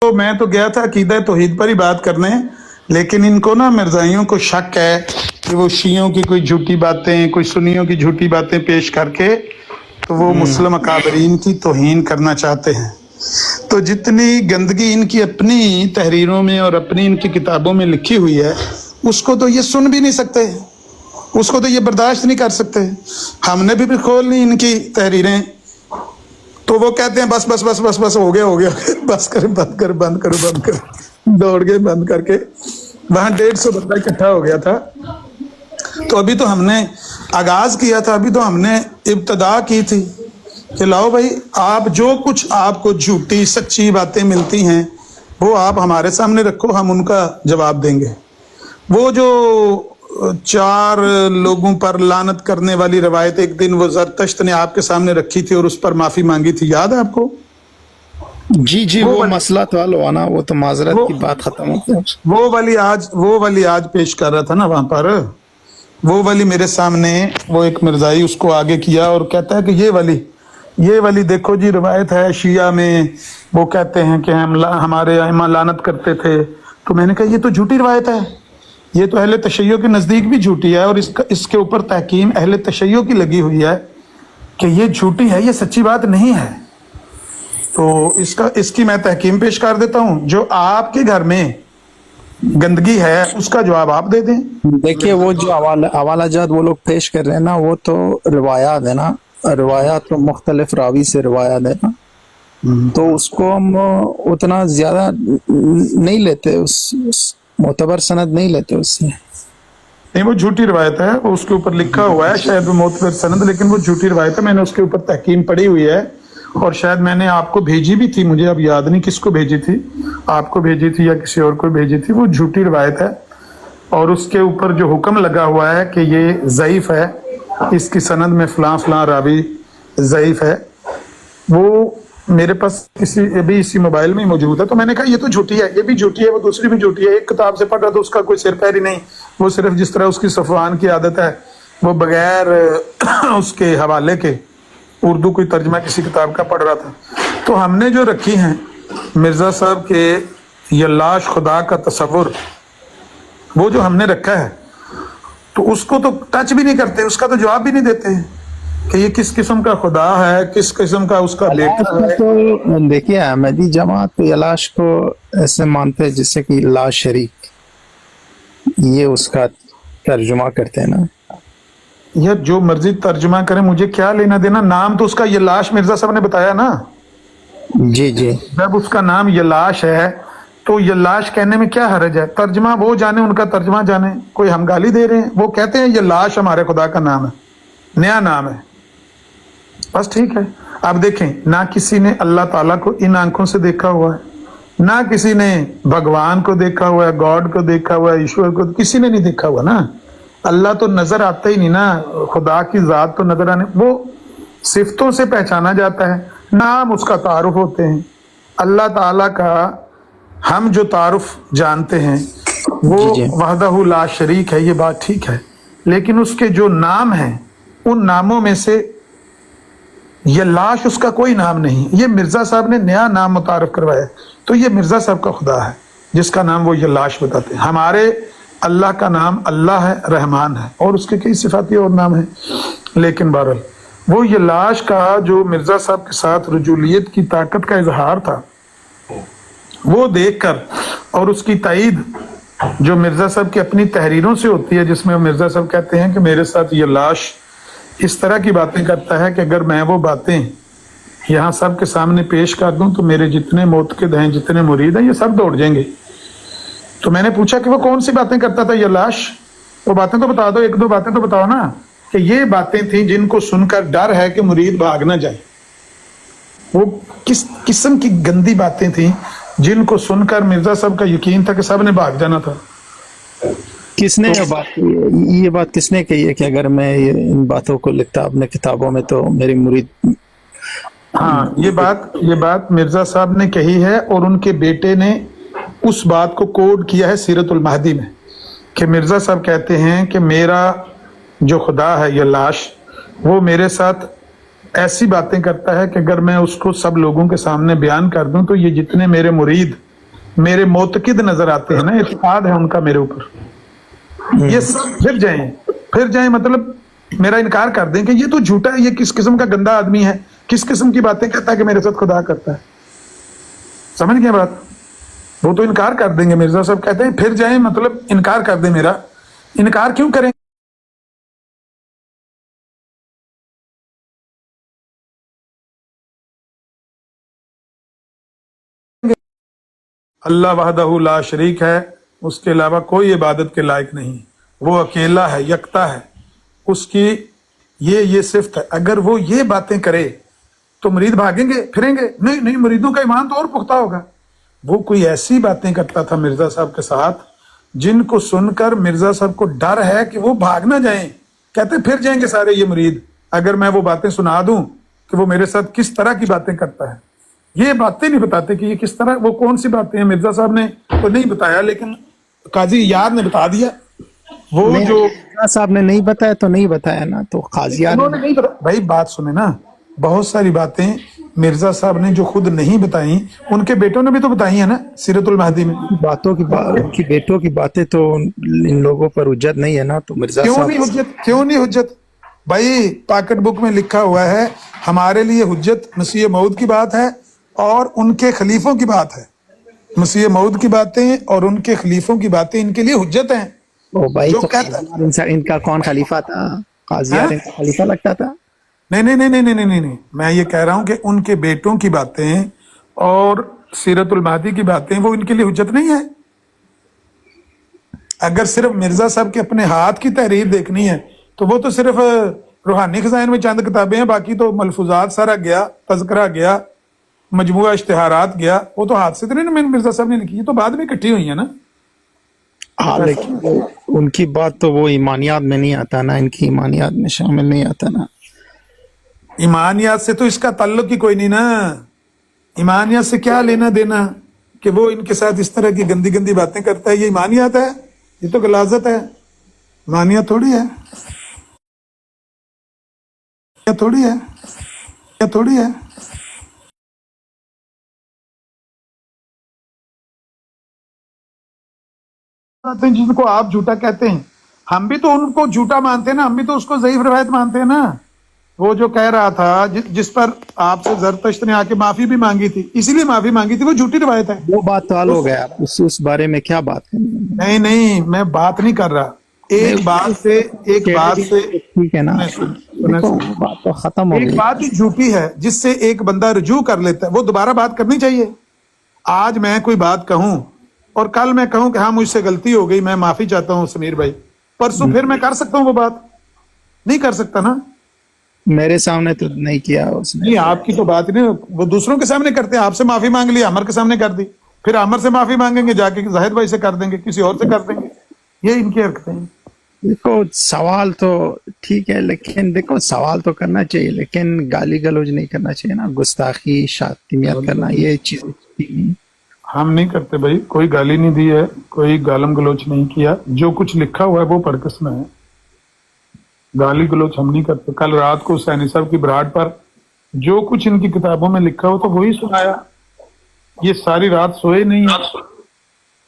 तो मैं तो गया था अकीदा तौहीद पर ही बात करने, लेकिन इनको ना मिर्जाइयों को शक है कि वो शियों की कोई झूठी बातें, कोई सुन्नियों की झूठी बातें पेश करके तो वो मुस्लिम अकाबरीन की तौहीन करना चाहते हैं। तो जितनी गंदगी इनकी अपनी तहरीरों में और अपनी इनकी किताबों में लिखी हुई है, उसको तो ये सुन भी नहीं सकते, उसको तो ये बर्दाश्त नहीं कर सकते। हमने भी खोल ली इनकी तहरीरें, तो वो कहते हैं बस बस बस बस बस हो गया बस कर, बंद कर, बंद करो, बंद करो। दौड़ गए बंद करके। वहां 150 बंदा इकट्ठा हो गया था। तो अभी तो हमने आगाज किया था, अभी तो हमने इब्तदा की थी कि लाओ भाई, आप जो कुछ आपको झूठी सच्ची बातें मिलती हैं वो आप हमारे सामने रखो, हम उनका जवाब देंगे। वो जो 4 लोगों पर लानत करने वाली रवायत एक दिन वो जरतश्त ने आपके सामने रखी थी और उस पर माफी मांगी थी, याद है आपको? जी जी, वो मसला तो हल हुआ ना, वो तो माजरत की बात खत्म हो गई। वो वाली आज पेश कर रहा था ना वहां पर, वो वाली मेरे सामने वो एक मिर्जाई उसको आगे किया और कहता है कि ये वाली देखो जी रवायत है शिया में, वो कहते हैं कि हमारे अइम्मा लानत करते थे। तो मैंने कहा ये तो झूठी रवायत है, ये तो अहले तशय्यो के नज़दीक भी झूठी है और इसके ऊपर तहकीम अहले तशय्यो की लगी हुई है कि ये झूठी है, ये सच्ची बात नहीं है। तो इसकी मैं तहकीम पेश कर देता हूँ। जो आपके घर में गंदगी है उसका जवाब आप दे दें। देखिए, वो जो हवाला जात वो लोग पेश कर रहे हैं ना, वो तो रिवायात है ना, रिवायात तो मुख्तलिफ रावी से रिवायात है ना, तो उसको हम उतना ज्यादा नहीं लेते, उस मोतबर सनद नहीं लेते उससे। नहीं, वो झूठी रवायत है, वो उसके ऊपर लिखा हुआ है शायद वो मोतबर सनद, लेकिन वो झूठी रवायत है। मैंने उसके ऊपर तहकीम पड़ी हुई है और शायद मैंने आपको भेजी भी थी, मुझे अब याद नहीं किसको भेजी थी, आपको भेजी थी या किसी और को भेजी थी। वो झूठी रवायत है और उसके ऊपर जो हुक्म लगा हुआ है कि ये ज़ईफ है, इसकी सनद में फलां फलां रावी ज़ईफ है, वो मेरे पास अभी इसी मोबाइल में ही मौजूद है। तो मैंने कहा ये तो झूठी है, ये भी झूठी है, वो दूसरी भी झूठी है। एक किताब से पढ़ रहा तो उसका कोई सिर पैर ही नहीं, वो सिर्फ जिस तरह उसकी सफ़वान की आदत है वो बगैर उसके हवाले के उर्दू कोई तर्जमा किसी किताब का पढ़ रहा था। तो हमने जो रखी हैं मिर्ज़ा साहब के ये लाश खुदा का तसव्वुर, वो जो हमने रखा है तो उसको तो टच भी नहीं करते, उसका तो जवाब भी नहीं देते कि ये किस किस्म का खुदा है, किस किस्म का उसका बेटा है। तो देखिए, अहमदी जमात तो ये लाश को ऐसे मानते हैं जैसे कि ला शरीक, ये उसका तर्जुमा करते हैं ना। यह जो मर्जी तर्जुमा करे, मुझे क्या लेना देना, नाम तो उसका ये लाश मिर्जा साहब ने बताया ना। जी जी, जब उसका नाम ये लाश है तो ये लाश कहने में क्या हर्ज है? तर्जमा वो जाने, उनका तर्जमा जाने, कोई हम गाली दे रहे हैं? वो कहते हैं ये लाश हमारे खुदा का नाम है, नया नाम है, बस ठीक है। अब देखें, ना किसी ने अल्लाह ताला को इन आंखों से देखा हुआ है, ना किसी ने भगवान को देखा हुआ है, गॉड को देखा हुआ है, ईश्वर को किसी ने नहीं देखा हुआ ना। अल्लाह तो नजर आता ही नहीं ना, खुदा की जात तो नजर आने, वो सिफतों से पहचाना जाता है, नाम उसका तारुफ होते हैं। अल्लाह ताला का हम जो तारुफ जानते हैं वो वहदहु ला शरीक है, ये बात ठीक है, लेकिन उसके जो नाम हैं उन नामों में से ये लाश उसका कोई नाम नहीं। ये मिर्जा साहब ने नया नाम मुतारफ करवाया, तो ये मिर्जा साहब का खुदा है जिसका नाम वो ये लाश बताते हैं। हमारे अल्लाह का नाम अल्लाह है, रहमान है, और उसके कई सिफाती और नाम हैं। लेकिन बहरहाल वो ये लाश का जो मिर्जा साहब के साथ रजूलियत की ताकत का इजहार था, वो देखकर और उसकी ताईद जो मिर्जा साहब की अपनी तहरीरों से होती है, जिसमें मिर्जा साहब कहते हैं कि मेरे साथ ये लाश इस तरह की बातें करता है कि अगर मैं वो बातें यहाँ सब के सामने पेश कर दूं तो मेरे जितने मोतक़िद हैं, जितने मुरीद हैं, ये सब दौड़ जाएंगे। तो मैंने पूछा कि वो कौन सी बातें करता था ये लाश, वो बातें तो बता दो, 1-2 बातें तो बताओ ना, कि ये बातें थी जिनको सुनकर डर है कि मुरीद भाग ना जाए। वो किस किस्म की गंदी बातें थी जिनको सुनकर मिर्जा साहब का यकीन था कि सब ने भाग जाना था। किसने ये बात किसने कही है कि अगर मैं इन बातों को लिखता अपने किताबों में तो मेरी मुरीद? हाँ, ये बात मिर्जा साहब ने कही है और उनके बेटे ने उस बात को कोड किया है सीरतुल महदी में, कि मिर्जा साहब कहते हैं कि मेरा जो खुदा है ये लाश, वो मेरे साथ ऐसी बातें करता है कि अगर मैं उसको सब लोगों के सामने बयान कर दूं तो ये जितने मेरे मुरीद मेरे मोतकिद नजर आते हैं ना, इत्तेकाद है उनका मेरे ऊपर, ये सब फिर जाएं मतलब मेरा इनकार कर दें कि ये तो झूठा है, ये किस किस्म का गंदा आदमी है, किस किस्म की बातें कहता है कि मेरे साथ खुदा करता है। समझ गए बात? वो तो इनकार कर देंगे। मिर्जा साहब कहते हैं फिर जाएं मतलब इनकार कर दें मेरा। इनकार क्यों करें? अल्लाह वहदहू ला शरीक है, उसके अलावा कोई इबादत के लायक नहीं, वो अकेला है, यकता है, उसकी ये सिफ्त है। अगर वो ये बातें करे तो मुरीद भागेंगे फिरेंगे? नहीं नहीं, मुरीदों का ईमान तो और पुख्ता होगा। वो कोई ऐसी बातें करता था मिर्जा साहब के साथ जिनको सुनकर मिर्जा साहब को डर है कि वो भाग ना जाएं। कहते फिर जाएंगे सारे ये मुरीद अगर मैं वो बातें सुना दूं कि वो मेरे साथ किस तरह की बातें करता है। ये बातें नहीं बताते कि ये किस तरह, वो कौन सी बातें हैं। मिर्जा साहब ने तो नहीं बताया, लेकिन काजी यार ने बता दिया। वो जो मिर्जा साहब ने नहीं बताया तो नहीं बताया ना, तो काजियार उन्होंने नहीं बताया। भाई बात सुने ना, बहुत सारी बातें मिर्जा साहब ने जो खुद नहीं बताई, उनके बेटों ने भी तो बताई है ना सीरतुल महदी में। उनकी बेटों की बातें तो इन लोगों पर हुज्जत नहीं है ना, तो मिर्जा क्यों साहब नहीं हुज्जत? क्यों नहीं हुज्जत? भाई पॉकेट बुक में लिखा हुआ है हमारे लिए हुज्जत मसीह मऊद की बात है और उनके खलीफों की बात है। मसीह मऊद की बातें और उनके खलीफों की बातें इनके लिए हुज्जत हैं। ओ भाई, जो तो कहता इनका कौन खलीफा था? काजियार इनका खलीफा लगता था? नहीं नहीं नहीं नहीं नहीं नहीं नहीं, मैं ये कह रहा हूं कि उनके बेटों की बातें और सीरतुल महदी की बातें वो इनके लिए हुज्जत नहीं है। अगर सिर्फ मिर्जा साहब के अपने हाथ की तहरीर देखनी है तो वो तो सिर्फ रूहानी खजाइन में चंद किताबें हैं, बाकी तो मलफूजात सारा गया, तज़किरा गया, मजमुआ इश्तिहारात गया, वो तो हाथ से तो नहीं मिर्जा साहब ने लिखी, ये तो बाद में इकट्ठी हुई है ना। हाँ, लेकिन उनकी बात तो वो ईमानियात में नहीं आता ना, इनकी ईमानियात में शामिल नहीं आता ना। ईमानियात से तो इसका ताल्लुक ही कोई नहीं ना। ईमानियात से क्या लेना देना कि वो इनके साथ इस तरह की गंदी गंदी बातें करता है? ये ईमानियात है? ये तो गलाजत है। ईमानियात थोड़ी है, थोड़ी है, थोड़ी है। जिनको आप झूठा कहते हैं, हम भी तो उनको झूठा मानते हैं ना, हम भी तो उसको ज़ईफ रवायत मानते हैं ना। वो जो कह रहा था जिस पर आपसे जरतश्त ने आके माफी भी मांगी थी, इसीलिए माफी मांगी थी, वो झूठी रवायत है। वो बात तो हल हो गया, उस बारे में क्या बात करनी? नहीं नहीं, मैं बात नहीं कर रहा। एक बात से ठीक है ना, बात तो खत्म हो गई। एक बात ही झूठी है जिससे एक बंदा रुजू कर लेता है, वो दोबारा बात करनी चाहिए। आज मैं कोई बात कहूं और कल मैं कहूं कि हाँ मुझसे गलती हो गई, मैं माफी चाहता हूं समीर भाई, परसों फिर मैं कर सकता हूं वो बात? नहीं कर सकता ना। मेरे सामने तो नहीं किया उसने। नहीं, आपकी तो बात नहीं, वो दूसरों के सामने करते हैं। आपसे माफी मांग ली, अमर के सामने कर दी, फिर अमर से माफी मांगेंगे जाके जाहिद भाई से कर देंगे, किसी और से कर देंगे। ये इनकी हरकतें हैं। देखो सवाल तो ठीक है, लेकिन देखो सवाल तो करना चाहिए, लेकिन गाली गलौज नहीं करना चाहिए ना, गुस्ताखी शातिमियत करना, ये चीज हम नहीं करते भाई, कोई गाली नहीं दी है, कोई गालम गलोच नहीं किया। जो कुछ लिखा हुआ है वो पढ़कर सुनाया, गाली गलोच हम नहीं करते। कल रात को सैनी साहब की बरात पर जो कुछ इनकी किताबों में लिखा हो तो वही सुनाया। ये सारी रात सोए नहीं है।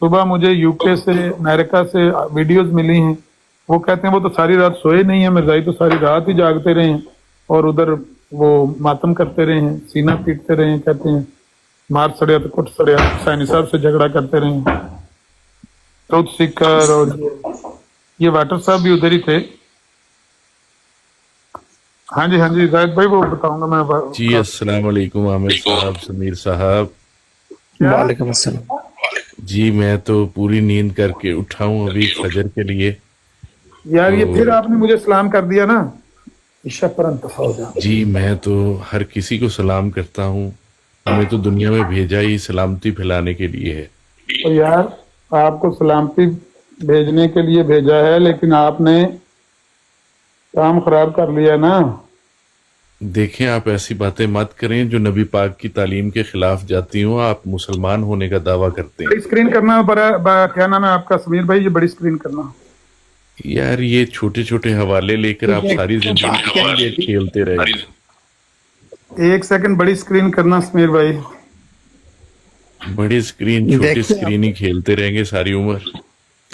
सुबह मुझे यूके से, अमेरिका से वीडियोस मिली हैं, वो कहते हैं वो तो सारी रात सोए नहीं है, मिर्जाई तो सारी रात ही जागते रहे हैं और उधर वो मातम करते रहे हैं, सीना पीटते रहे हैं, कहते हैं मार सड़िया तो कुट सड़िया, सैनी साहब से झगड़ा करते रहे हैं। ट्रुथ सीकर और ये वाटर साहब भी उधर ही थे। हाँ जी जाहिद भाई, वो बताऊंगा मैं जी। अस्सलाम वालेकुम आमिर साहब, समीर साहब। वालेकुम अस्सलाम जी, मैं तो पूरी नींद करके उठा हूँ अभी फजर के लिए। यार ये फिर आपने मुझे सलाम कर दिया ना, ईशा पर इंतफा हो जा। जी, मैं तो हर किसी को सलाम करता हूँ, हमें तो दुनिया में भेजा ही सलामती फैलाने के लिए है। तो यार आपको सलामती भेजने के लिए भेजा है, लेकिन आपने काम खराब कर लिया ना। देखें, आप ऐसी बातें मत करें जो नबी पाक की तालीम के खिलाफ जाती हूँ। आप मुसलमान होने का दावा करते हैं। बड़ी स्क्रीन करना, क्या नाम है आपका समीर भाई? ये बड़ी स्क्रीन करना। यार ये छोटे छोटे हवाले लेकर आप सारी जिंदगी खेलते रहे। एक सेकंड, बड़ी स्क्रीन करना समीर भाई। बड़ी स्क्रीन छोटी देखिए स्क्रीन ही खेलते रहेंगे सारी उम्र।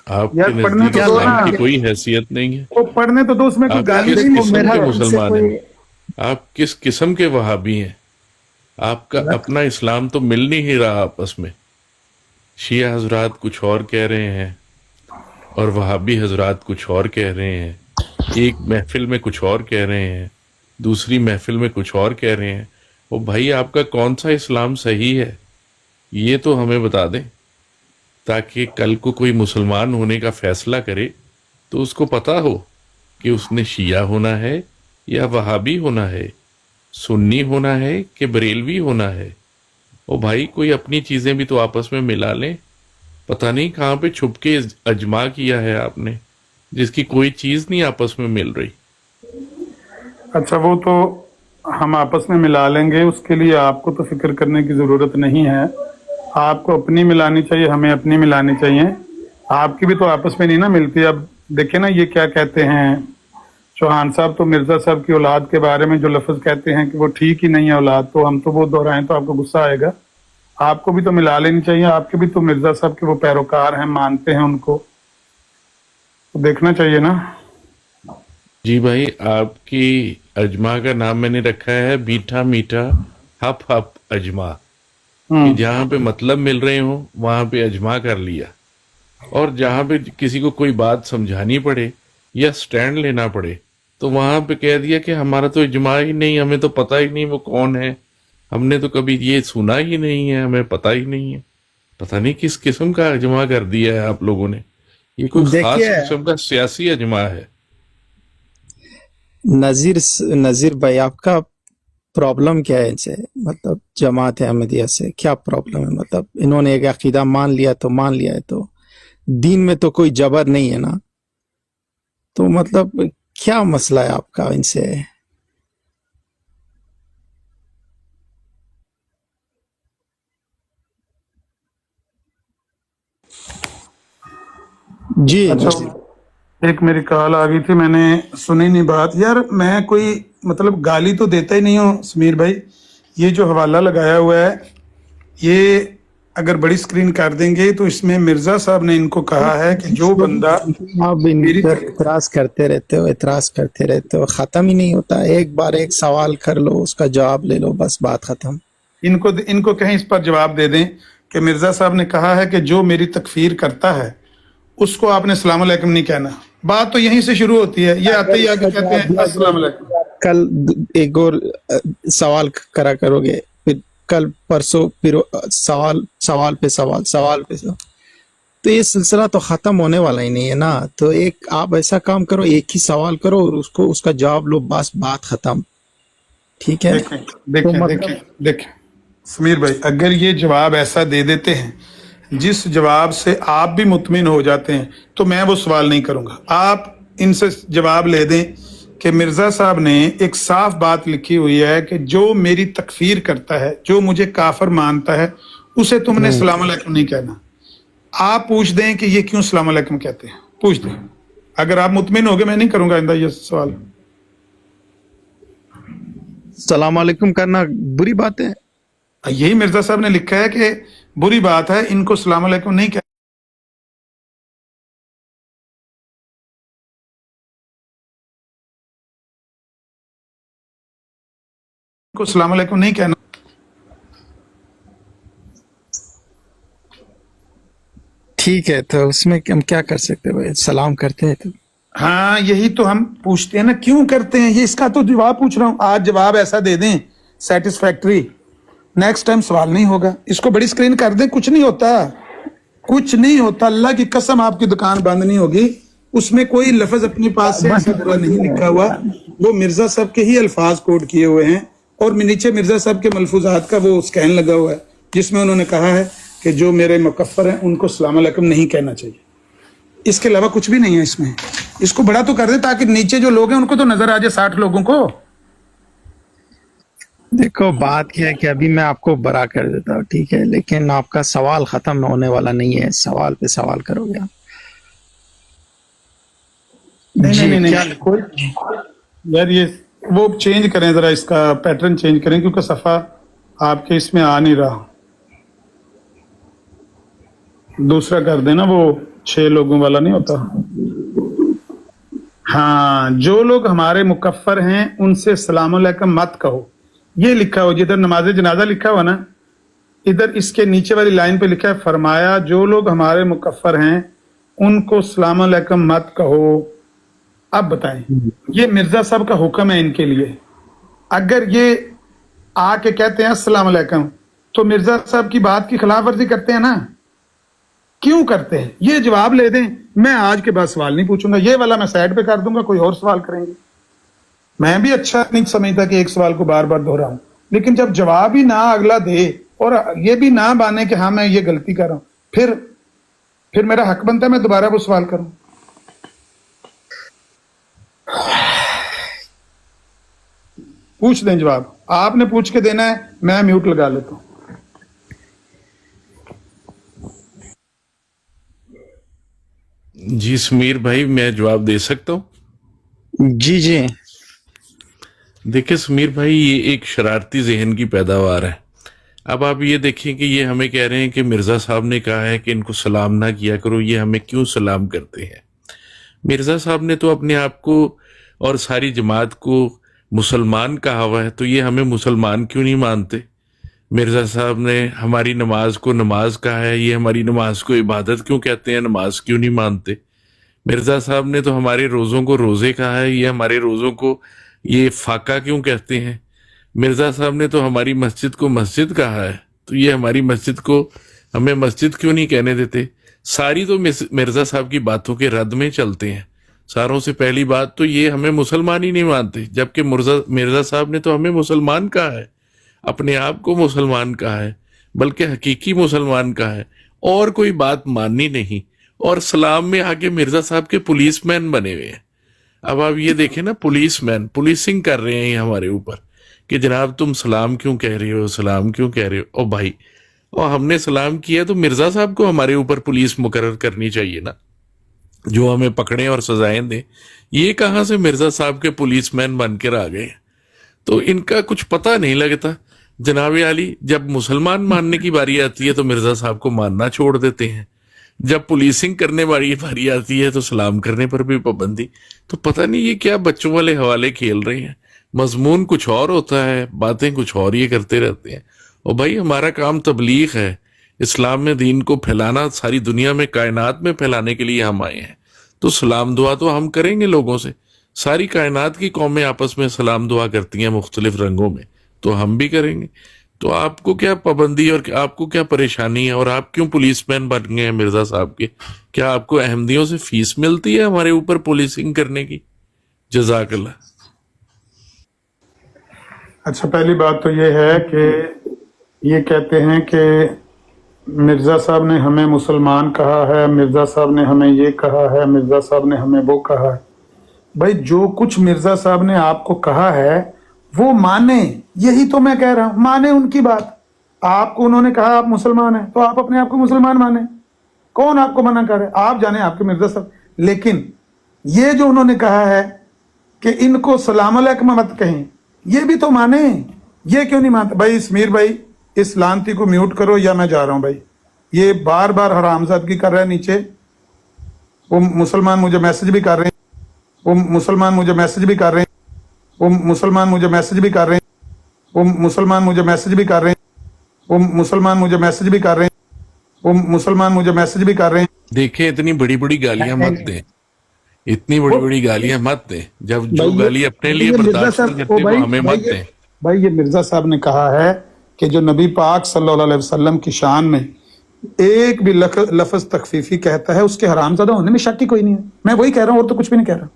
आपके यार पढ़ने नजदीक तो दो इस्लाम ना, की कोई हैसियत नहीं है। वो पढ़ने तो दो, उसमें कोई आप गाली किस नहीं देखो लिखी किस्म मेरा के है। इनसे मुसलमान कोई हैं? आप किस किस्म के वहाबी हैं? आपका अपना इस्लाम तो मिल नहीं रहा आपस में। शिया हजरात कुछ और कह रहे हैं और वहाबी हजरात कुछ और कह रहे हैं। एक महफिल में कुछ और कह रहे हैं, दूसरी महफिल में कुछ और कह रहे हैं। ओ भाई, आपका कौन सा इस्लाम सही है, ये तो हमें बता दें, ताकि कल को कोई मुसलमान होने का फैसला करे तो उसको पता हो कि उसने शिया होना है या वहाबी होना है, सुन्नी होना है कि बरेलवी होना है। ओ भाई, कोई अपनी चीजें भी तो आपस में मिला लें। पता नहीं कहाँ पे छुप के अजमा किया है आपने, जिसकी कोई चीज नहीं आपस में मिल रही। अच्छा, वो तो हम आपस में मिला लेंगे, उसके लिए आपको तो फिक्र करने की जरूरत नहीं है। आपको अपनी मिलानी चाहिए, हमें अपनी मिलानी चाहिए। आपकी भी तो आपस में नहीं ना मिलती। अब देखे ना, ये क्या कहते हैं चौहान साहब, तो मिर्जा साहब की औलाद के बारे में जो लफ्ज कहते हैं कि वो ठीक ही नहीं है औलाद, तो हम तो वो दोहराएं तो आपको गुस्सा आएगा। आपको भी तो मिला लेनी चाहिए। आपके भी तो मिर्जा साहब के वो पैरोकार हैं, मानते हैं उनको, तो देखना चाहिए ना। जी भाई, आपकी अजमा का नाम मैंने रखा है मीठा मीठा हप हप अजमा, कि जहाँ पे मतलब मिल रहे हो वहां पे अजमा कर लिया, और जहाँ पे किसी को कोई बात समझानी पड़े या स्टैंड लेना पड़े तो वहां पे कह दिया कि हमारा तो इजमा ही नहीं, हमें तो पता ही नहीं वो कौन है, हमने तो कभी ये सुना ही नहीं है, हमें पता ही नहीं है। पता नहीं किस किस्म का अजमा कर दिया है आप लोगों ने। ये कोई खास देखिए किस्म का सियासी अजमा है। नजीर नजीर भाई, आपका प्रॉब्लम क्या है इनसे? मतलब जमात अहमदिया से क्या प्रॉब्लम है? मतलब इन्होंने एक अकीदा मान लिया तो मान लिया है, तो दीन में तो कोई जबर नहीं है ना, तो मतलब क्या मसला है आपका इनसे? जी अच्छा, नजीर। एक मेरी कॉल आ गई थी, मैंने सुनी नहीं बात। यार मैं कोई मतलब गाली तो देता ही नहीं हूँ समीर भाई। ये जो हवाला लगाया हुआ है, ये अगर बड़ी स्क्रीन कर देंगे तो इसमें मिर्जा साहब ने इनको कहा है कि जो बंदा आप इन मेरी पर इतराज करते रहते हो, इतराज करते रहते हो, खत्म ही नहीं होता। एक बार एक सवाल कर लो, उसका जवाब ले लो, बस बात खत्म। इनको इनको कहीं इस पर जवाब दे दें कि मिर्जा साहब ने कहा है कि जो मेरी तकफीर करता है उसको आपने अस्सलाम वालेकुम नहीं कहना। बात तो यहीं से शुरू होती है। ये आते ही आके कहते हैं अस्सलाम वालेकुम। कल एक और सवाल करा करोगे, फिर कल परसों फिर सवाल सवाल पे सवाल, सवाल पे सवाल, तो ये सिलसिला तो खत्म होने वाला ही नहीं है ना। तो एक आप ऐसा काम करो, एक ही सवाल करो और उसको उसका जवाब लो, बस बात खत्म। ठीक है? देखें देखें तो देखें देखें समीर भाई, अगर ये जवाब ऐसा दे देते हैं जिस जवाब से आप भी मुतमिन हो जाते हैं, तो मैं वो सवाल नहीं करूंगा। आप इनसे जवाब ले दें कि मिर्जा साहब ने एक साफ बात लिखी हुई है कि जो मेरी तकफीर करता है, जो मुझे काफर मानता है, उसे तुमने सलाम अलैकुम नहीं कहना। आप पूछ दें कि ये क्यों सलाम अलैकुम कहते हैं, पूछ दें। अगर आप मुतमिन हो गए, मैं नहीं करूंगा आइंदा ये सवाल। सलाम अलैकुम करना बुरी बात है? यही मिर्जा साहब ने लिखा है कि बुरी बात है, इनको सलाम अलैकुम नहीं कहना, इनको सलाम अलैकुम नहीं कहना। ठीक है, तो उसमें हम क्या कर सकते हैं भाई? सलाम करते हैं तो हाँ, यही तो हम पूछते हैं ना, क्यों करते हैं ये, इसका तो जवाब पूछ रहा हूं। आज जवाब ऐसा दे दें सेटिस्फैक्टरी, नेक्स्ट टाइम सवाल नहीं होगा। इसको बड़ी स्क्रीन कर दें, कुछ नहीं होता, कुछ नहीं होता। अल्लाह की कसम, आपकी दुकान बंद नहीं होगी। उसमें कोई लफ्ज अपने पास से ऐसा बुरा नहीं लिखा हुआ, वो मिर्जा साहब के ही अल्फाज कोड किए हुए हैं, और नीचे मिर्जा साहब के मलफूजात का वो स्कैन लगा हुआ है जिसमें उन्होंने कहा है कि जो मेरे मुकफ्फर हैं उनको सलाम अलैकुम नहीं कहना चाहिए। इसके अलावा कुछ भी नहीं है इसमें। इसको बड़ा तो कर दे ताकि नीचे जो लोग हैं उनको तो नजर आ जाए, 60 लोगों को। देखो बात क्या है कि अभी मैं आपको बड़ा कर देता हूँ, ठीक है, लेकिन आपका सवाल खत्म होने वाला नहीं है। सवाल पे सवाल करोगे आप। नहीं नहीं नहीं, क्या कोई यार, ये वो चेंज करें जरा, इसका पैटर्न चेंज करें, क्योंकि सफा आपके इसमें आ नहीं रहा। दूसरा कर देना, वो 6 लोगों वाला नहीं होता। हाँ, जो लोग हमारे मुकफ्फर हैं उनसे सलाम अलैकुम मत कहो। ये लिखा हो जिधर नमाज जनाजा लिखा हुआ ना, इधर इसके नीचे वाली लाइन पे लिखा है, फरमाया जो लोग हमारे मुकफ्फर हैं उनको सलाम अलैकुम मत कहो। अब बताएं, ये मिर्जा साहब का हुक्म है इनके लिए। अगर ये आके कहते हैं अस्सलाम अलैकुम, तो मिर्जा साहब की बात की खिलाफ वर्जी करते हैं ना, क्यों करते हैं? ये जवाब ले दें। मैं आज के बाद सवाल नहीं पूछूंगा, ये वाला मैं साइड पे कर दूंगा, कोई और सवाल करेंगे। मैं भी अच्छा नहीं समझता कि एक सवाल को बार बार दोहराऊं, लेकिन जब जवाब ही ना अगला दे और ये भी ना माने कि हाँ मैं ये गलती कर रहा हूं, फिर मेरा हक बनता है मैं दोबारा वो सवाल करूं। पूछ दें जवाब, आपने पूछ के देना है, मैं म्यूट लगा लेता हूं। जी समीर भाई, मैं जवाब दे सकता हूँ? जी जी। देखिए समीर भाई, ये एक शरारती जहन की पैदावार है। अब आप ये देखें कि ये हमें कह रहे हैं कि मिर्जा साहब ने कहा है कि इनको सलाम ना किया करो, ये हमें क्यों सलाम करते हैं? मिर्जा साहब ने तो अपने आप को और सारी जमात को मुसलमान कहा हुआ है, तो ये हमें मुसलमान क्यों नहीं मानते? मिर्जा साहब ने हमारी नमाज को नमाज कहा है, ये हमारी नमाज को इबादत क्यों कहते हैं, नमाज क्यों नहीं मानते? मिर्जा साहब ने तो हमारे रोज़ों को रोज़े कहा है, ये हमारे रोज़ों को ये फाका क्यों कहते हैं? मिर्जा साहब ने तो हमारी मस्जिद को मस्जिद कहा है, तो ये हमारी मस्जिद को हमें मस्जिद क्यों नहीं कहने देते? सारी तो मिर्जा साहब की बातों के रद्द में चलते हैं। सारों से पहली बात तो ये हमें मुसलमान ही नहीं मानते, जबकि मिर्जा साहब ने तो हमें मुसलमान कहा है, अपने आप को मुसलमान कहा है, बल्कि हकीकी मुसलमान कहा है, और कोई बात माननी नहीं। और सलाम में आके मिर्जा साहब के पुलिसमैन बने हुए हैं। अब आप ये देखें ना, पुलिसमैन पुलिसिंग कर रहे हैं ये हमारे ऊपर कि जनाब तुम सलाम क्यों कह रहे हो, सलाम क्यों कह रहे हो। ओ भाई, और हमने सलाम किया तो मिर्जा साहब को हमारे ऊपर पुलिस मुकर्रर करनी चाहिए ना, जो हमें पकड़े और सजाएं दे। ये कहाँ से मिर्जा साहब के पुलिसमैन बनकर आ गए? तो इनका कुछ पता नहीं लगता। जनाब आली, जब मुसलमान मानने की बारी आती है तो मिर्जा साहब को मानना छोड़ देते हैं, जब पुलिसिंग करने वाली बारी आती है तो सलाम करने पर भी पाबंदी। तो पता नहीं ये क्या बच्चों वाले हवाले खेल रहे हैं। मजमून कुछ और होता है, बातें कुछ और ये करते रहते हैं। और भाई, हमारा काम तबलीग है, इस्लाम में दीन को फैलाना, सारी दुनिया में कायनात में फैलाने के लिए हम आए हैं। तो सलाम दुआ तो हम करेंगे लोगों से। सारी कायनात की कौमें आपस में सलाम दुआ करती हैं मुख्तलिफ रंगों में, तो हम भी करेंगे। तो आपको क्या पाबंदी और आपको क्या परेशानी है? और आप क्यों पुलिसमैन बन गए हैं मिर्जा साहब के? क्या आपको अहमदियों से फीस मिलती है हमारे ऊपर पुलिसिंग करने की? जज़ाकल्लाह। अच्छा, पहली बात तो ये है कि ये कहते हैं कि मिर्जा साहब ने हमें मुसलमान कहा है, मिर्जा साहब ने हमें ये कहा है, मिर्जा साहब ने हमें वो कहा है। भाई, जो कुछ मिर्जा साहब ने आपको कहा है वो माने, यही तो मैं कह रहा हूं, माने उनकी बात। आपको उन्होंने कहा आप मुसलमान हैं, तो आप अपने आप को मुसलमान माने। कौन आपको मना कर रहा है? आप जाने आपके मिर्जा साहब। लेकिन ये जो उन्होंने कहा है कि इनको सलाम अलैकुम मत कहें, ये भी तो माने। ये क्यों नहीं मानते? भाई समीर भाई, इस लानती को म्यूट करो या मैं जा रहा हूं। भाई, ये बार बार हरामजादगी कर रहा है नीचे। वो मुसलमान मुझे मैसेज भी कर रहे हैं, वो मुसलमान मुझे मैसेज भी कर रहे हैं, वो मुसलमान मुझे मैसेज भी कर रहे हैं, वो मुसलमान मुझे मैसेज भी कर रहे हैं, वो मुसलमान मुझे मैसेज भी कर रहे हैं, वो मुसलमान मुझे मैसेज भी कर रहे हैं। देखें, इतनी बड़ी बड़ी गालियां मत दें, इतनी बड़ी बड़ी गालियां मत दें। जब जो गाली अपने लिए बर्दाश्त नहीं करते वो हमें मत दें। भाई, ये मिर्जा साहब ने कहा है कि जो नबी पाक सल्लल्लाहु अलैहि वसल्लम की शान में एक भी लफ्ज तखफीफी कहता है, उसके हरामजादा होने में शक ही कोई नहीं है। मैं वही कह रहा हूं, और तो कुछ भी नहीं कह रहा।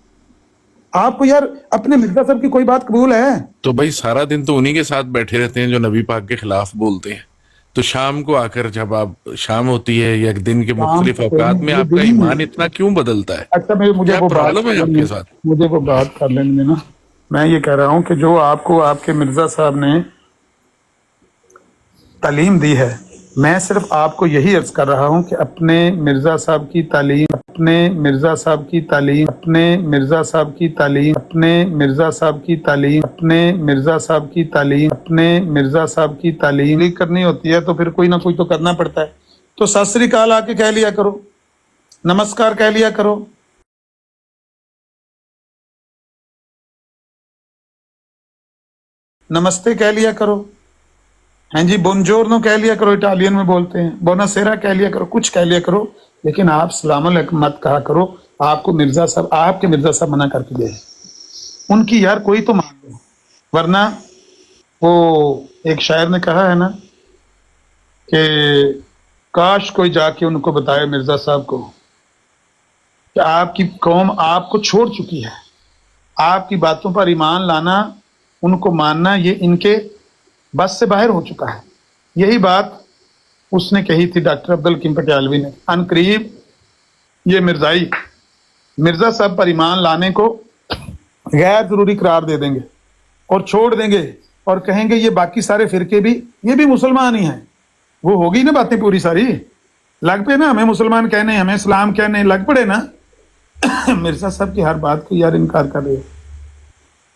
आपको यार अपने मिर्जा साहब की कोई बात कबूल है? तो भाई, सारा दिन तो उन्हीं के साथ बैठे रहते हैं जो नबी पाक के खिलाफ बोलते हैं। तो शाम को आकर जब आप शाम होती है या दिन के मुख्तलिफ औकात में आपका ईमान इतना क्यों बदलता है? अच्छा, मुझे वो प्रॉब्लम है आपके साथ? मुझे वो बात कर लेने देना। मैं ये कह रहा हूं कि जो आपको आपके मिर्जा साहब ने तालीम दी है, मैं सिर्फ आपको यही अर्ज कर रहा हूं कि अपने मिर्जा साहब की तालीम, अपने मिर्जा साहब की तालीम, अपने मिर्जा साहब की तालीम, अपने मिर्जा साहब की तालीम, अपने मिर्जा साहब की तालीम, अपने मिर्जा साहब की तालीम करनी होती है तो फिर कोई ना कोई तो करना पड़ता है। तो सत श्री अकाल आके कह लिया करो, नमस्कार कह लिया करो। नमस्ते कह लिया करो, हैं जी, बोनजोर्नो कह लिया करो, इटालियन में बोलते हैं, बोनासेरा कह लिया करो, कुछ कह लिया करो, लेकिन आप सलाम अलैकुम मत कहा करो। आपको मिर्जा साहब, आपके मिर्जा साहब मना करके गए, उनकी यार कोई तो मान लो, वरना वो एक शायर ने कहा है ना कि काश कोई जाके उनको बताए मिर्जा साहब को कि आपकी कौम आपको छोड़ चुकी है, आपकी बातों पर ईमान लाना, उनको मानना, ये इनके बस से बाहर हो चुका है। यही बात उसने कही थी डॉक्टर अब्दुल हकीम पटियालवी ने। अनकरीब ये मिर्जाई मिर्जा साहब पर ईमान लाने को गैर जरूरी करार दे देंगे और छोड़ देंगे और कहेंगे ये बाकी सारे फिरके भी, ये भी मुसलमान ही हैं। वो होगी ना बातें पूरी सारी, लग पे ना हमें मुसलमान कहने, हमें इस्लाम कहने, लग पड़े ना। मिर्जा साहब की हर बात को यार इनकार कर रहे हो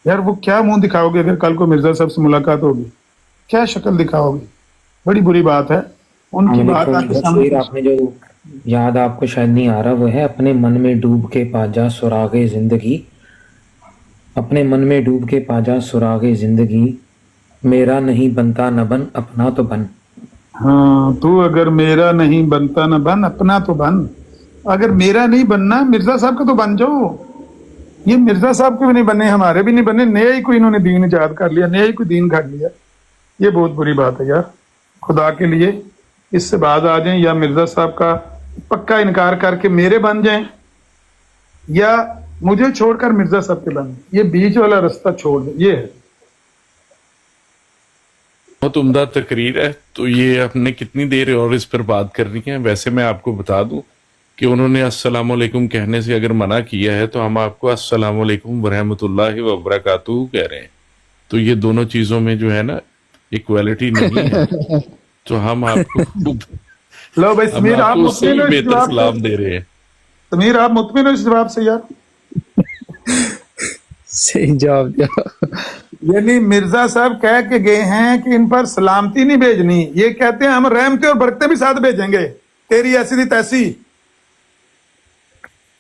यार। वो क्या मुंह दिखाओगे अगर कल को मिर्जा साहब से मुलाकात होगी, क्या शक्ल दिखाओगे? बड़ी बुरी बात है उनकी बात आपके सामने। आपने जो याद आपको शायद नहीं आ रहा, वो है अपने मन में डूब के पाजा सुरागे जिंदगी, अपने मन में डूब के पाजा सुरागे जिंदगी, मेरा नहीं बनता न बन अपना तो बन। हाँ, तू अगर मेरा नहीं बनता न बन अपना तो बन। अगर मेरा नहीं बनना, मिर्जा साहब का तो बन जाओ। ये मिर्जा साहब के भी नहीं बने, हमारे भी नहीं बने, नया ही कोई इन्होंने दीन इजाद कर लिया, नया ही कोई दीन घड़ लिया। ये बहुत बुरी बात है यार। खुदा के लिए इससे बाद आ जाएं, या मिर्जा साहब का पक्का इनकार करके मेरे बन जाएं, या मुझे छोड़कर मिर्जा साहब के बन। ये बीच वाला रास्ता छोड़ दे। ये है बहुत उम्दा तकरीर है। तो ये हमने कितनी देर और इस पर बात करनी है? वैसे मैं आपको बता दूं कि उन्होंने अस्सलाम वालेकुम कहने से अगर मना किया है तो हम आपको अस्सलाम वालेकुम वरहमतुल्लाहि व बरकातुहू कह रहे हैं। तो ये दोनों चीजों में जो है ना इक्वालिटी नहीं है। तो हम आपको लो भाई समीर, आप उससे भी मुतमिन हो इस बेहतर जवाब सलाम से? दे रहे हैं। समीर, आप मुतमिन हो इस जवाब से यार? सही जवाब दिया। यानी मिर्जा साहब कह के गए हैं कि इन पर सलामती नहीं भेजनी, ये कहते हैं हम रहमतें और बरकतें भी साथ भेजेंगे। तेरी ऐसी की तैसी,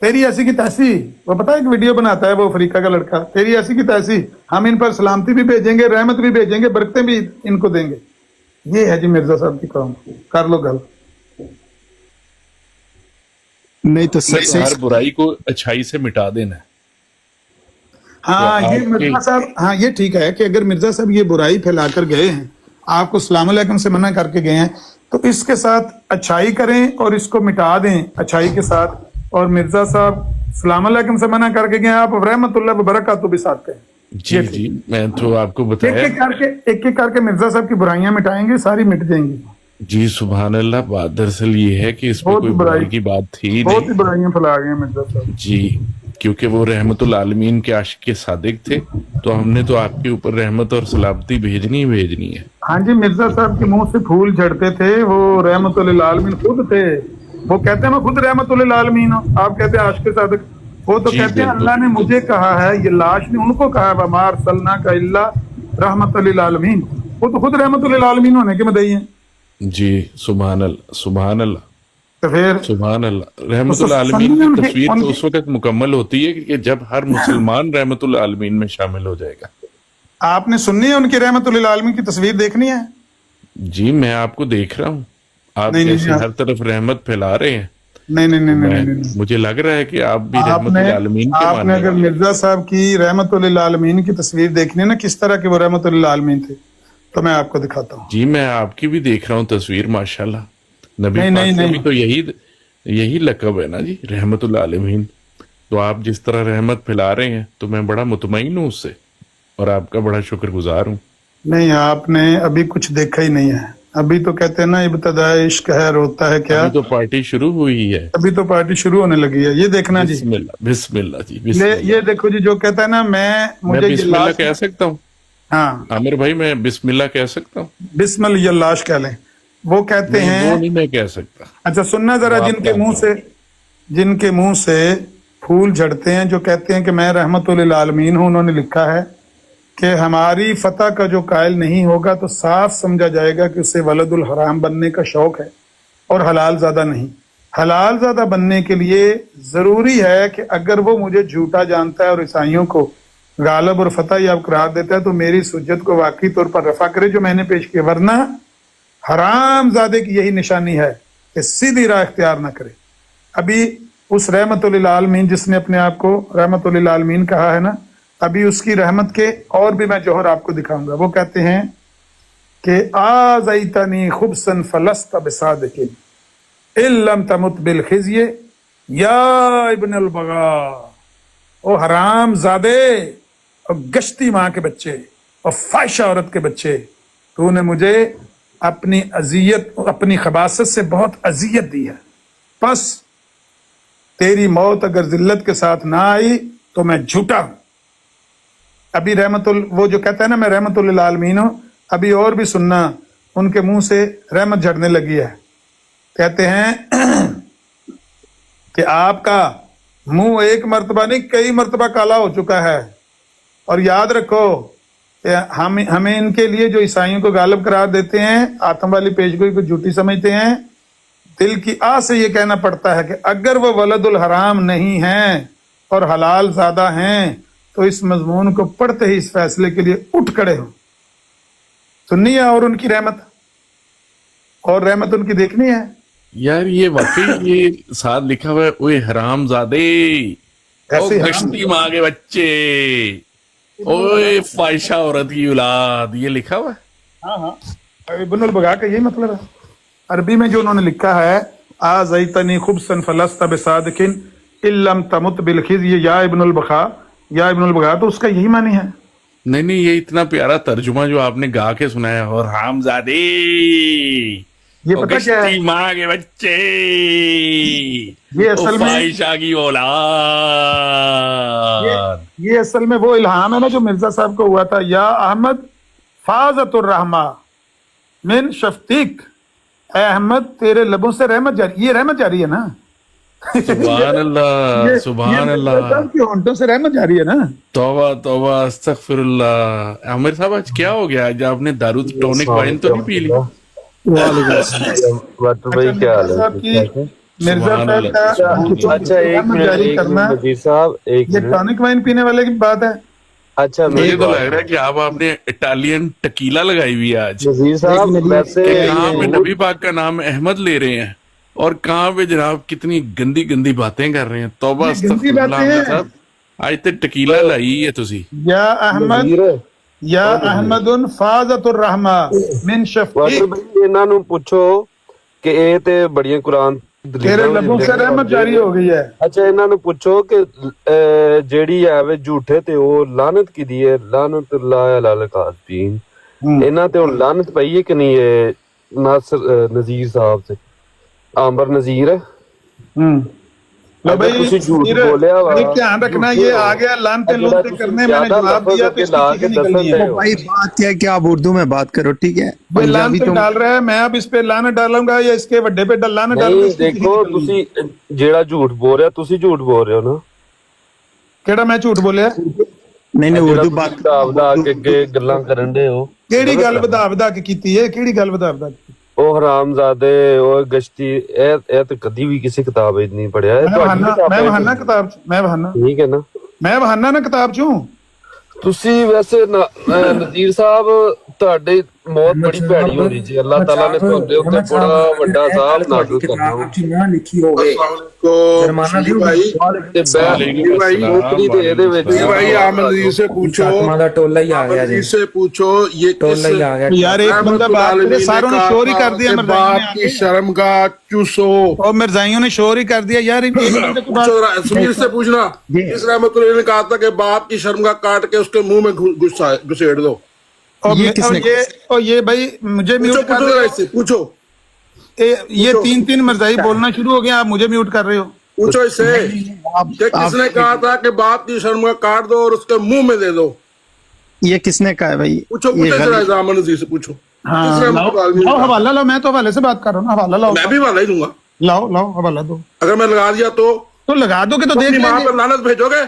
तेरी ऐसी की तैसी। वो पता है एक वीडियो बनाता है वो अफ्रीका का लड़का, तेरी ऐसी की तैसी, हम इन पर सलामती भी भेजेंगे, रहमत भी भेजेंगे, बरकतें भी इनको देंगे। ये है जी मिर्जा साहब की कौम। कर लो गल। नहीं तो हर बुराई को अच्छाई से मिटा देना है। हाँ, तो ये मिर्जा साहब, हाँ ये ठीक है कि अगर मिर्जा साहब ये बुराई फैलाकर गए हैं, आपको सलाम अलैकुम से मना करके गए हैं, तो इसके साथ अच्छाई करें और इसको मिटा दें अच्छाई के साथ। और मिर्जा साहब सलाम अलैकुम से मना करके गए, आप रहमतुल्लाह व बरकातुहू भी साथ कहें। जी जी, मैं तो आपको बताया एक एक करके मिर्जा साहब की बुराइयां मिटाएंगे, सारी मिट जाएंगी। जी सुभान अल्लाह। बात दरअसल ये है कि इसमें बहुत कोई बुराई बुराई की बात थी ही बहुत ही नहीं। बुराइयां फैला गए हैं मिर्जा साहब। जी, क्योंकि वो रहमतुल आलमीन के आशिक सादिक थे, तो हमने तो आपके ऊपर रहमत और सलामती भेजनी ही भेजनी है। हाँ जी, मिर्जा साहब के मुंह से फूल झड़ते थे, वो रहमतुल आलमीन खुद थे। वो कहते हैं मैं खुद रहमतुल आलमीन हूँ, आप कहते हैं आशिक सादिक। वो तो जी, कहते हैं बिल्कुल। अल्लाह ने मुझे कहा है, ये लाश ने उनको कहा है वमार सल्लना का इल्ला रहमतुल आलमीन। वो तो खुद रहमतुल आलमीन होने के मदई हैं। जी सुभान अल्लाह, सुभान अल्लाह, तो फिर सुभान अल्लाह। रहमतुल आलमीन की तस्वीर तो उस वक्त मुकम्मल होती है कि जब हर मुसलमान रहमतुल आलमीन में शामिल हो जाएगा। आपने सुननी है उनकी रहमतुल आलमीन की तस्वीर देखनी है? जी मैं आपको देख रहा हूँ, आप नहीं, कैसे नहीं, हर तरफ रहमत फैला रहे हैं। नहीं नहीं नहीं नहीं नहीं। मुझे लग रहा है कि आप भी आपने रहमतुल आलमीन के आपने मानने अगर वाले हैं। मिर्जा साहब की रहमतुल आलमीन की तस्वीर देखनी है ना, किस तरह के वो रहमतुल आलमीन थे, तो मैं आपको दिखाता हूँ। जी मैं आपकी भी देख रहा हूँ तस्वीर, माशाल्लाह। नबी नहीं, पाक नहीं, का भी नहीं। तो यही लक़ब है ना जी, रहमतुल आलमीन। तो आप जिस तरह रहमत फैला रहे हैं तो मैं बड़ा मुतमईन हूँ उससे, और आपका बड़ा शुक्रगुजार हूँ। नहीं, आपने अभी कुछ देखा ही नहीं है। अभी तो कहते हैं ना इब्तिदा इश्क है, रोता है क्या। अभी तो पार्टी शुरू हुई है। अभी तो पार्टी शुरू होने लगी है। ये देखना जी, बिस्मिल्लाह बिस्मिल्लाह जी, ये बिस्मिल्लाह। देखो जी, जो कहता है ना मैं मुझे ये बिस्मिल्लाह लाश, कह सकता हूँ हाँ आमिर भाई, मैं बिस्मिल्लाह कह सकता हूँ? बिस्मिल ये लाश कह लें। वो कहते नहीं, हैं, वो नहीं मैं कह सकता। अच्छा सुनना जरा, आप जिनके मुंह से फूल झड़ते हैं, जो कहते हैं कि मैं रहमतुल आलमीन हूं, उन्होंने लिखा है कि हमारी फतह का जो कायल नहीं होगा तो साफ समझा जाएगा कि उसे वलदुल हराम बनने का शौक है اور حلال زادہ نہیں. حلال زادہ بننے کے لیے ضروری ہے کہ اگر وہ مجھے جھوٹا جانتا ہے اور عیسائیوں کو غالب اور فتح یاب قرار دیتا ہے تو میری حجت کو واقعی طور پر رفع کرے جو میں نے پیش کیا، ورنہ حرام زادے کی یہی نشانی ہے کہ سیدھی راہ اختیار نہ کرے. ابھی اس رحمت للعالمین جس نے اپنے آپ کو رحمت للعالمین کہا ہے نا، ابھی اس کی رحمت کے اور بھی میں جوہر آپ کو دکھاؤں گا. وہ کہتے ہیں کہ آزیتنی خبثا فلست بصادق ان لم تمت بالخزي یا ابن البغا، او حرام زادے اور گشتی ماں کے بچے اور فاحشہ عورت کے بچے، تو نے مجھے اپنی اذیت اپنی خباثت سے بہت اذیت دی ہے، پس تیری موت اگر ذلت کے ساتھ نہ آئی تو میں جھوٹا ہوں. ابھی وہ جو کہتا ہے نا میں رحمت للعالمین ہوں، ابھی اور بھی سننا ان کے منہ سے رحمت جھڑنے لگی ہے. کہتے ہیں کہ آپ کا منہ ایک مرتبہ نہیں کئی مرتبہ کالا ہو چکا ہے، اور یاد رکھو کہ ہمیں ان کے لیے جو عیسائیوں کو غالب قرار دیتے ہیں، آتم والی پیشگوئی کو جھوٹی سمجھتے ہیں، دل کی آہ سے یہ کہنا پڑتا ہے کہ اگر وہ ولد الحرام نہیں ہیں اور حلال زادہ ہیں تو اس مضمون کو پڑھتے ہی اس فیصلے کے لیے اٹھ کھڑے ہوں. سننی ہے اور ان کی رحمت، اور رحمت ان کی دیکھنی ہے. یار یہ واقعی یہ ساتھ لکھا ہوا ہے اوے حرام زادے، او ایسے گشتی ماں کے بچے، اوے فاحشہ عورت کی اولاد، یہ لکھا ہوا ہے. ہاں ہاں ابن البغا کا یہی مطلب ہے. عربی میں جو انہوں نے لکھا ہے آزیتنی خبثا فلست بصادق ان لم تمت بالخزي یا ابن البغا، یا ابن البغا، تو اس کا یہی معنی ہے. نہیں نہیں، یہ اتنا پیارا ترجمہ جو آپ نے گا کے سنایا، اور حرام زادے یہ پتہ کیا ہے، گشتی ماں کے بچے، یہ اصل میں فاحشہ کی اولاد. یہ اصل میں وہ الہام ہے نا جو مرزا صاحب کو ہوا تھا، یا احمد فاضت الرحمہ من شفتیک، اے احمد تیرے لبوں سے رحمت جاری، یہ رحمت جاری ہے نا، سبحان اللہ سبحان اللہ، کی ہونٹوں سے رحمت جاری ہے نا. توبہ توبہ استغفر اللہ. عامر صاحب آج کیا ہو گیا؟ آج آپ نے دارو ٹونک وائن تو نہیں پی لی؟ بھائی کیا حال ہے؟ مرزا صاحب کا اچھا ایک جاری کرنا منٹ نذیر صاحب، ایک یہ منٹ. ٹانک وائن پینے والے کی بات ہے. اچھا مجھے تو لگ رہا ہے کہ آپ نے اٹالین ٹکیلا لگائی ہوئی ہے آج، نذیر صاحب ویسے کہ کہاں پہ نبی پاک کا نام احمد لے رہے ہیں اور کہاں پہ جناب کتنی گندی گندی باتیں کر رہے ہیں. توبہ یہ گندی استغفر اللہ. باتیں ہیں. عامر صاحب آج تے ٹکیلا لائی ہے تسی. یا احمد نذیر یا احمد فاضت الرحمہ من شفیق، واٹر بھائی انہاں نوں پوچھو کہ اے تے بڑیاں قرآن تیرے لبوں سے رحمت جاری ہو گئی ہے. اچھا انہاں نوں پوچھو کہ جیڑی ہے وے جھوٹے تے او لعنت کی دی ہے، لعنت اللہ علی القاذفین. انہاں تے ہن لعنت پئی ہے کہ نہیں؟ یہ ناصر نذیر صاحب سے عامر نذیر ہے. لو بھائی اگر تسی جھوٹ بولیا وا، یہ دھیان رکھنا، یہ آ گیا لانتے لونتے کرنے، میں نے جواب دیا تو اس کی چیزیں نکلنی ہے. بھائی بات کیا ہے کہ آپ اردو میں بات کرو، ٹھیک ہے؟ یہ پنجابی لانتے تو ڈال رہا ہے، میں اب اس پہ لانت ڈالوں گا یا اس کے وڈے پہ لانت ڈالوں گا؟ نہیں دیکھو تسی جیڑا جھوٹ بول رہے ہو، تسی جھوٹ بول رہے ہو نا. کیڑا میں جھوٹ بولیا؟ نہیں اردو بات بتا کے گلاں کرن دے ہو. کیڑی گل بدا بدا کے کیتی ہے؟ کیڑی گل بدا بدا کے؟ او حرام زادے، او گشتی، اے تے کدی بھی کسی کتاب وچ نہیں پڑھیا. میں بہانا کتاب میں بہانا ٹھیک ہے نا، میں بہانا نا کتاب چوں. تسی ویسے نذیر صاحب تہاڈی موت بڑی بھੈੜੀ ہو رہی جی. اللہ تعالیٰ نے تہاڈے اوتے بڑا وڈا عذاب نازل کرنا وا. نہ لکھی ہوئے جرمانہ دیو تے نوکری تے اے دے وچ بھائی عامر نذیر سے پوچھو، فاطمہ دا ٹولہ ہی آ گیا جی، سے پوچھو یہ ٹولہ ہی آ گیا. یار ایک بندہ بات کرے، ساروں نے شور ہی کر دیا. باپ کی شرم کا چوسو. اور مرزائیوں نے شور ہی کر دیا. یار ایک بندے کو بات سمیر سے پوچھنا، اس رحمت اللہ نے کہا تھا کہ باپ کی شرم کا کاٹ کے اس کے منہ میں گھسیڑ دو. اور یہ بھائی مجھے میوٹ کر رہے ہو. پوچھو یہ تین مرزائی بولنا شروع ہو گیا، آپ مجھے میوٹ کر رہے ہو. پوچھو اس سے کہ کس نے کہا تھا کہ باپ کی شرم کا کاٹ دو اور اس کے منہ میں دے دو. یہ کس نے کہا ہے بھائی؟ پوچھو عامر نذیر سے پوچھو. لاؤ حوالہ لاؤ، میں تو حوالے سے بات کر رہا ہوں. حوالہ لاؤ، میں بھی حوالہ ہی دوں گا. لاؤ حوالہ دو. اگر میں لگا دیا تو لگا دو گے تو دیکھ اپنی لیں ماں گے. پر لعنت بھیجو گے؟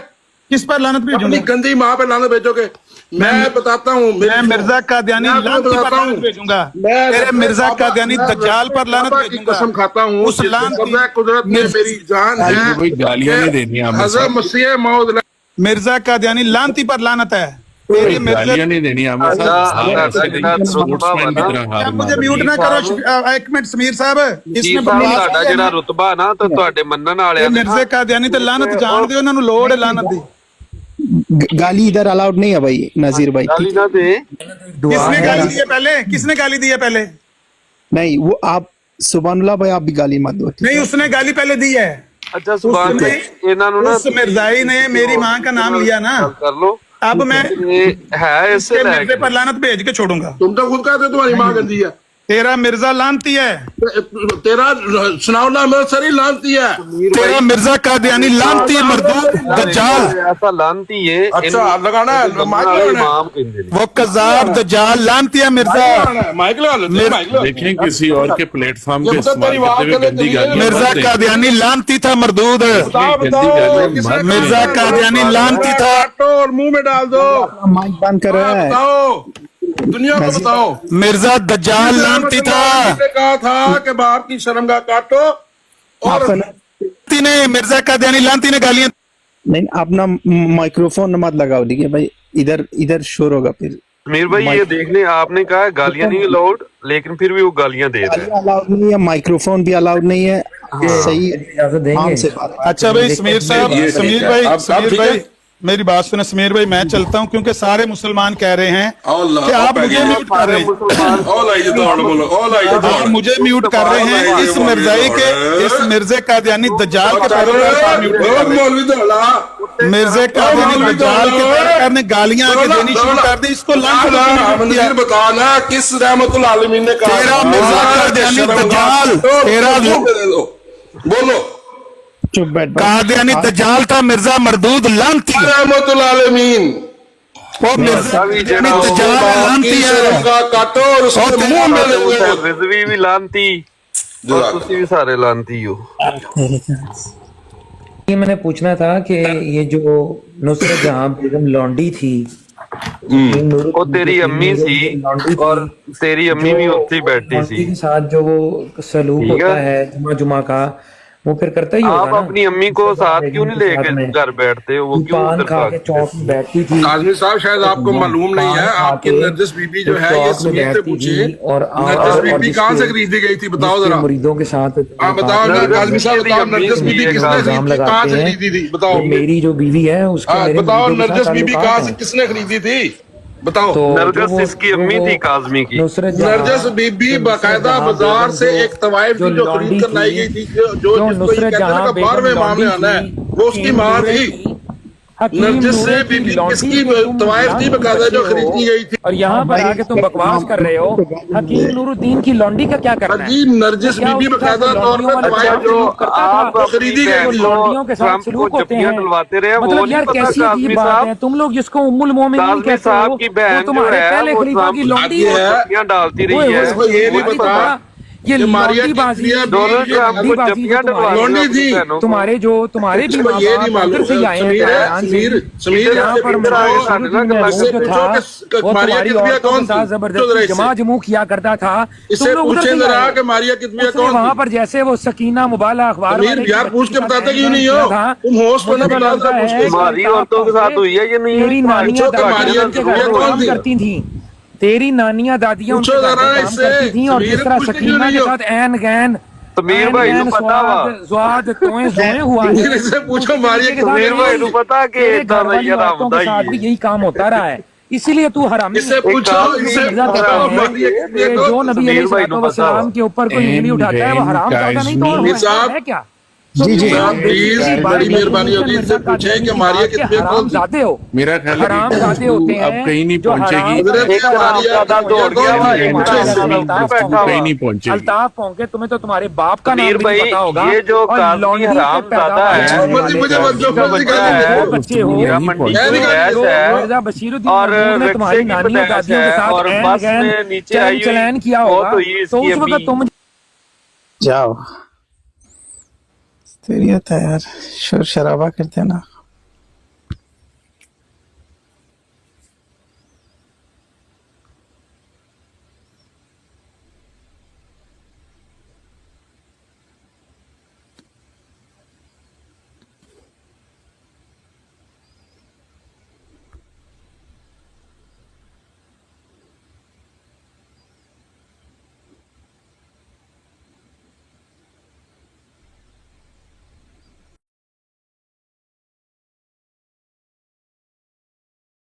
किस पर लानत अपनी भेजूंगा? गंदी माँ पे लानत भेजोगे? मैं बताता हूँ, मैं मिर्जा कादियानी मैं आपको लानती पर बताता लानत हूँ। भेजूंगा। मैं तेरे मिर्जा बाबा- कादियानी मैं दज्जाल पर लानत बाबा की भेजूंगा। कसम खाता हूँ, उस जिस लानती कब्ज़ा कुदरत में मेरी जान है, भाई गालियां नहीं देनी आमिर हज़रत साहब, मसीह मौद मिर्जा कादियानी लानती पर लानत है। तेरे मिर्जा गालियां नहीं देनी आमिर अच्छा, साहब, आप अच्छा, ऐसे ਜਿਹੜਾ नहीं ਰੁਤਬਾ स्पोर्ट्समैन की ਵਾ तरह ਨਾ, हार आप मान मुझे म्यूट रहे ना करो। एक मिनट समीर साहब, ਜੀ इसने ਸਾਹਿਬ बकवास ਤੁਹਾਡਾ किया ਜਿਹੜਾ ना। ਰੁਤਬਾ ਨਾ ਤਾਂ ਤੁਹਾਡੇ ਮੰਨਣ ਵਾਲਿਆਂ ये ਦੇ मिर्जे कादियानी तो लानत जान दे, उन्होंने लोड़ है लानत दी। गाली इधर अलाउड नहीं है भाई नजीर भाई, ਗਾਲੀ ठीक ਨਾ ਦੇ किसने गाली दी है पहले? किसने गाली दी है पहले? नहीं वो आप सुभानुल्लाह भाई, आप भी गाली मत दो, ठीक नहीं, उसने गाली पहले दी है। ਅੱਛਾ ਸੁਭਾਨ उसने- ਭਾਈ ਇਹਨਾਂ ਨੂੰ ਨਾ उस मिर्जाई ने मेरी माँ का नाम लिया ना। ਗੱਲ ਕਰ ਲੋ अब मैं ਇਹ ਹੈ ਇਸੇ इसके ਲੈ मिर्जे पर लानत भेज के छोड़ूंगा। तुम तो खुद कहते हो तुम्हारी माँ गंदी है। तेरा मिर्जा लानती है। तेरा सुनाओ ना, मेरा सरी लानती है। तेरा मिर्जा कादियानी लानती मर्दूद दज्जाल, ऐसा लानती है अच्छा, लगाना है, माइक लगाना है। इमाम कहते हैं वो कज़ाब दज्जाल लानती है मिर्जा। माइक लगा लो, माइक लगा। देखें किसी और के प्लेटफॉर्म ये पे मतलब इस्तेमाल तेरी करते हुए बात गंदी गलत गालियां मिर्जा मत दें। कादियानी लानती था मर्दूद। बताओ, गंदी बताओ, गालियां किसने मत मिर्जा दें। कादियानी लानती था। काटो और मुंह में डाल दो। माइक बंद कर रहा है। बताओ, दुनिया को बताओ। मिर्जा दज्जाल लानती था। ने कहा था कि बाप की शर्मगाह काटो और आपका लानती ने, मिर्जा कादियानी लानती ने गालियां। नहीं, अपना माइक्रोफोन मत लगाओ, ठीक है भाई, इधर इधर शोर होगा फिर। मीर भाई ये देख लें, आपने कहा है गालियां नहीं अलाउड, लेकिन फिर भी वो गालियां दे रहे हैं। अलाउड नहीं है, माइक्रोफोन भी अलाउड नहीं है, सही इजाजत आराम देंगे? से बात। अच्छा भाई समीर साहब, समीर भाई मेरी बात सुने। समीर भाई मैं चलता हूं, क्योंकि सारे मुसलमान कह रहे हैं कि आप मुझे म्यूट कर रहे हैं। आप मुझे म्यूट कर रहे हैं। इस मिर्जाई के, इस मिर्जे कादियानी दज्जाल के पैरोकार आप म्यूट कर रहे हैं। मिर्जे कादियानी दज्जाल के पैरोकार ने गालियां आके देनी शुरू कर दी। इसको लानत बताना किस रहमतुल आलमीन ने कहा। तेरा मिर्जा कादियानी दज्जाल, तेरा बोलो। चुप बैठ भाई। कादियानी दज्जाल था, मिर्जा मरदूद लानती है। रहमतुल आलमीन वो मिर्जा कादियानी दज्जाल लानती है। काटो और उसके मुंह में लगाओ। रिजवी भी लानती और तुसी भी सारे लानती हो। ये मैंने पूछना था कि ये जो नुसरत जहां बेगम लौंडी थी, वो तेरी अम्मी सी और तेरी अम्मी भी उत्थे ही बैठी लौंडी सी। के साथ जो वो सलूक ठीक है। होता है जुमा जुमा का, वो फिर करता ही आप होगा ना। अपनी अम्मी को साथ क्यों नहीं लेके घर बैठते हो? वो क्यों पान उधर खा के भागते? चौक में बैठती थी। काजमी साहब शायद आपको मालूम नहीं है, आपकी नरगिस बीबी जो है ये चौक में समीर से बैठती पूछिए। थी और नरगिस बीबी कहाँ से खरीदी गई थी, बताओ जरा। मुरीदों के साथ आप बताओ ना, काजमी साहब बताओ, नरगिस बीबी किसने इल्जाम खरीदी, कहाँ से लगाते हैं खरीदी थी, बताओ। कि मेरी जो बीवी है उसके हाँ, मेरे बताओ मुरीदों के नरगिस साथ बीबी ताल्लुकात कहाँ से हैं। किसने खरीदी थी, बताओ। तो नरगिस जो वो- इसकी जो अम्मी वो थी काजमी की। नुसरत जहां- नरगिस बीबी जो बाकायदा नुसरत बाजार जहां से बेगम एक तवाइफ जो थी जो लौंडी खरीद कर लाई थी, गई थी, जो जिसको ये नुसरत कहते हैं जहां ना बेगम 12वें मामले लौंडी आना है, थी, वो उसकी हकीम माँ नूरे थी। की- हकीम नरगिस नूरे से बीबी लौंडी किसकी को तुम तवाइफ थी, लानत बाकायदा जो करते हो। खरीदी गई थी। और यहाँ पर आके तुम बकवास कर रहे हो। हकीम नूरुद्दीन की लौंडी का क्या करना है? अजीब नरगिस क्या बीबी उसके साथ बाकायदा तौर लौंडियों पर वाला तवाइफ सलूक जो करता था? आप वो खरीदी गई अपनी थी। लौंडियों के साथ ट्रम्प को सलूक होते जप्पियां हैं। डलवाते रहे, वो मतलब नहीं यार पता कैसी काजमी अजीब बात साहब? है। तुम लोग जिसको उम्मुल मोमिनीन काजमी कहते साहब हो, की वो बहन जो तुम्हारे है पहले वो खलीफा की ट्रम्प लौंडी ये है। है। जप्पियां डालती ओए, रही है। इसको ये नहीं तुम्हारी तो पता बड़ा- ये कि मारिया लौंडी की बाजी क्रिया डोनाल्ड ये ट्रम्प को लौंडी बाजी जप्पियां तो तुम्हारे- डलवाती लौंडी थी। बहनों को। तुम्हारे भी इसको माँ ये बाप नहीं मालूम। उधर से ही आए हैं, समीर है, खानदान से। समीर समीर यहाँ पर इधर आओ, मुझे साथ में शुरू में गल्ला वो जो पूछो था, कि वो मारिया तुम्हारी कितबिया औरतों कौन के साथ थी? पूछो जरा जबरदस्ती इससे। जमा जमू किया करता था। इससे तुम लोग उधर पूछे से ही जरा आए। कि मारिया कितबिया उसने कौन वहाँ थी? पर जैसे वो सकीना मुबाला अखबार समीर वाले यार की पूछ के बच्ची का बताते क्यों नहीं किया हो? था। तुम होस्ट हो ना, मुझे बिलाल लगता साहब, पूछ है के। कि हमारी औरतों के साथ हुई है, ये नहीं तेरी हुई। नानियां पूछो कि मारिया दादियां उनके कितबिया घर कौन काम थी? करती थी। तेरी नानियां दादियां उनके पूछो घर जरा काम इससे। करती थी और जिस समीर तरह पूछते क्यों सकीना नहीं के हो? साथ ऐन गैन समीर भाई ऐन नू पता वा। स्वाद तोए जोए हुआ है। समीर इससे पूछो मारिया के साथ समीर भाई नू पता कि तेरे इतना घर वाली यार औरतों के साथ भी यही काम होता रहा है, इसीलिए तू हरामी इससे है। पूछो, काम इससे मिर्जा पूछो कहता है मारिया कितबिया कि कौन जो थी? नबी समीर भाई नू पता अलैहिस्सलाम के ऊपर कोई उंगली उठाता है वो हराम ज्यादा नहीं तो और मीर साहब, है क्या? जी जी साहब, प्लीज बड़ी मेहरबानी होगी इससे पूछे कि मारिया कितबिया कौन थी? जाते हो मेरा ख्याल है हराम कि जाते होते तू हैं अब कहीं नहीं जो पहुंचेगी। हजरत एक हरामजादा दौड़ गया हुआ, एक कहीं नहीं पहुंचेगी। अल्ताफ पहुंचे तुम्हें तो तुम्हारे बाप का नाम समीर भी भाई, नहीं पता होगा। ये जो और काजमी लौंडी के हरामजादा है, पैदा होने वाले मुझे मत जो का मर्जी बच्चा कर है, दो। वो बच्चे हो मेरा मंडी मैं की नहीं भैंस है मिर्जा बशीरुद्दीन और महमूद ने तुम्हारी रिक्शे की नानियों भैंस दादियों के है साथ और ऐन बस गैन में नीचे आई हुई चलन किया वो होगा तो ये तो इसकी उस वक्त अम्मी। तुम जाओ तेरी होता है यार, शोर शराबा करते हैं ना।